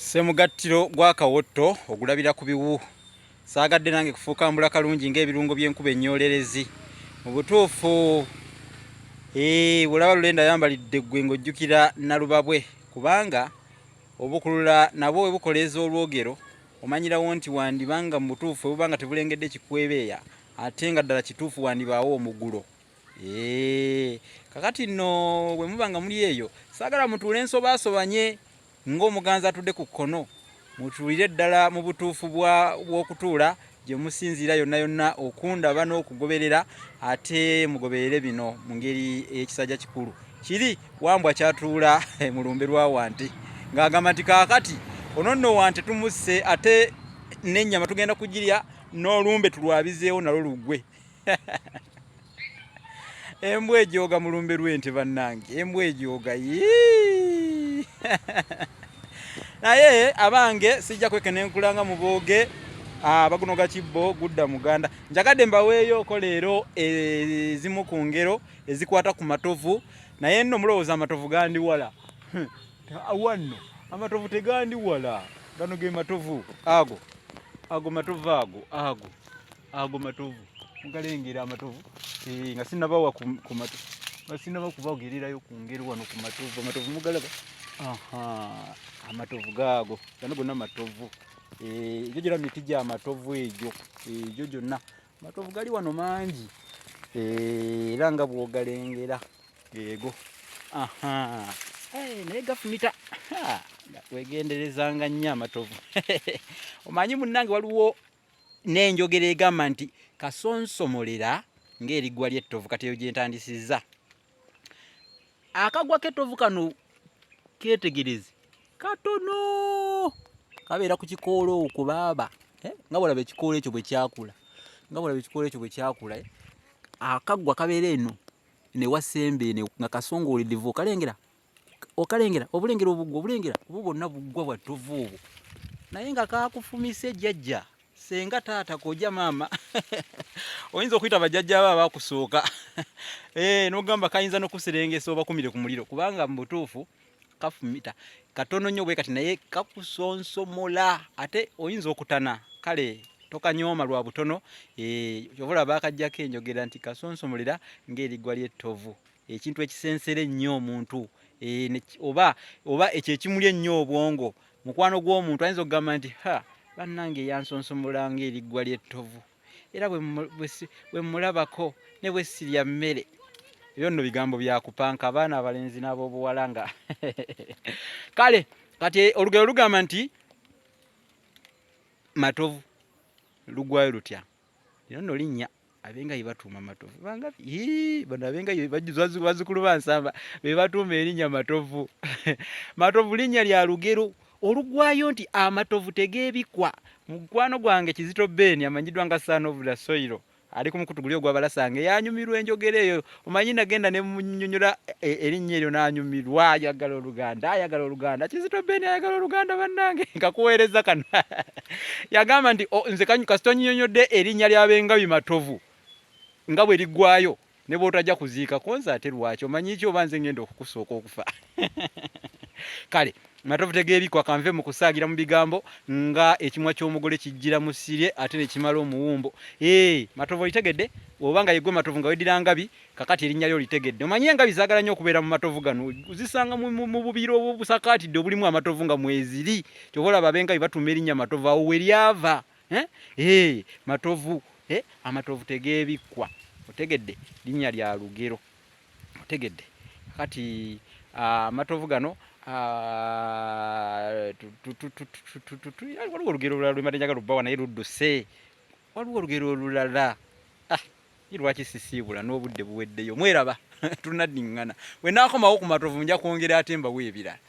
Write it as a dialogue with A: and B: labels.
A: Semugattiro gwa kawotto ogulabira ku biwu. Saagadde nange kufuuka mbula kalungi ng'ebirungo by'enkuba ennyolerezi. Mu butuufu bulaba Lulenda ayambalidde ggwe ng'ojjukira Nalubabwe kubanga obukulula nabwo bwe bukoleeza olwogero omanyirawo nti wandibanga mu butuufu obubanga tebulengedde kikwebeeya ate nga ddala kituufu wandibaawo omugulo. Kakati nno bwe mubanga muli eyo saagala mutuule ensobaasobanye ng'omuganzi atudde ku kkono, mutuulire ddala mu butuufu bw'okutuula gye musinziira yonna yonna okundaba n'okugoberera ate mugoberere bino mu ngeri ey'ekisajja kikulu. Kiri Wambwa kyatuula mu lumbe lwa Wante ng'agamba nti kaakati ono nno Wante tumusse ate n'ennyama tugenda kugirya n'olumbe tulwabizeewo nalwo luggwe. Embwa ejooga mu lumbe lw'ente bannange, embwa ejooga naye abange sijja kwekenenkulanga mu booge bagunoga kibbo gudda muganda. Njagadde mbaweeyoko leero ezimu ku ngero ezikwata ku matovu naye nno mulowooza amatovu gandi wala. Wanno amatovu tegandi wala, gano ge matovu ago matovu ago matovu mugalengera amatovu nga sinnabawa ku matovu basinaba kubagererayo ku ngero wano ku matovu. Amatovu mugalaba? Amatovu gaago gano gonna matovu. Egyo gyonna miti gya matovu egyo gyonna matovu gali wano mangi era nga bw'ogalengera eego. Naye gafumita wegenderezanga nnyo amatovu. Omanyi munnange waliwo n'enjogera egamba nti kasonsomolera ng'eriggwa ly'ettovu. Kati eyo gye ntandisizza. Akaggwa k'ettovu kano ketegereze katono kabeera ku kikoola okwo baaba nga bwolaba ekikoola ekyo bwe kyakula akaggwa kabeera eno newasembe nga kasongooledivu okalengera obulengera obwo bwonna buggwa bwa ttovu obwo naye nga kakufumise jjajja senga taata kojja maama oyinza okuyita bajjajja abo abakusooka n'ogamba kayinza n'okuserengesa obakumire ku muliro kubanga mu butuufu kafumita katono nnyo bwe kati naye kakusonsomola ate oyinza okutana. Kale tokanyooma lwa butono. Kyobola bakajjako enjogera nti kasonsomolera ng'eriggwa ly'ettovu, ekintu ekisensera ennyo omuntu oba ekyo ekimuli ennyo obwongo. Mukwano gw'omuntu ayinza okugamba nti bannange yansonsomola ng'eriggwa ly'ettovu era bwe mulabako ne bwe sirya mmere. Ebyo nno bigambo byakupanka abaana abalenzi n'ab'obuwala nga kale kati olugero lugamba nti matovu lugwayo lutya. Lino nno linnya abenga yebatuuma matovu bangapi bano abenga bazzukulu bansamba be batuuma erinnya matovu. Matovu linnya lya lugero olugwayo nti amatovu tegeebikwa. Mukwano gwange Kizito Ben amanyiddwa nga Son of the Soil ali ku mukutu guli ogw'abalasange yanyumirwa enjogera eyo. Omanyi nagenda ne munnyonnyola erinnya eryo n'anyumirwa. Ayagala Oluganda Kizito Ben ayagala Oluganda bannange nkakuweereza kano. Yagamba nti nze kasita onyonnyodde erinnya ly'abengabi matovu nga bwe liggwayo ne bw'otajja kuziika konza ate lwaki omanyi ki oba nze ngenda okukusooka okufa. Kale matovu tegeebikwa kanve mu kusaagira mu bigambo nga ekimwa ky'omugole kijjira mu sirye ate ne kimala omuwumbo. Matovu olitegedde oba nga yeggwe matovu nga weddira ngabi kakati erinnya lyo litegedde. Omanyi engabi zaagala nnyo okubeera mu matovu gano uzisanga mu bubiro obusakaatidde obulimu amatovu nga mweziri. Kyobola abengabi batuuma erinnya matovu awo we lyava. Matovu amatovu tegeebikwa otegedde linnya lya lugero otegedde. Kati amatovu gano waliwo olugero olulala lwembadde njagala lubbawa naye ludduse. Waliwo olugero olulala lwaki sisiibula n'obudde buweddeyo mweraba tunaddiŋŋana. We naakomawo ku matovu nja kwongera ate mbawo ebirala.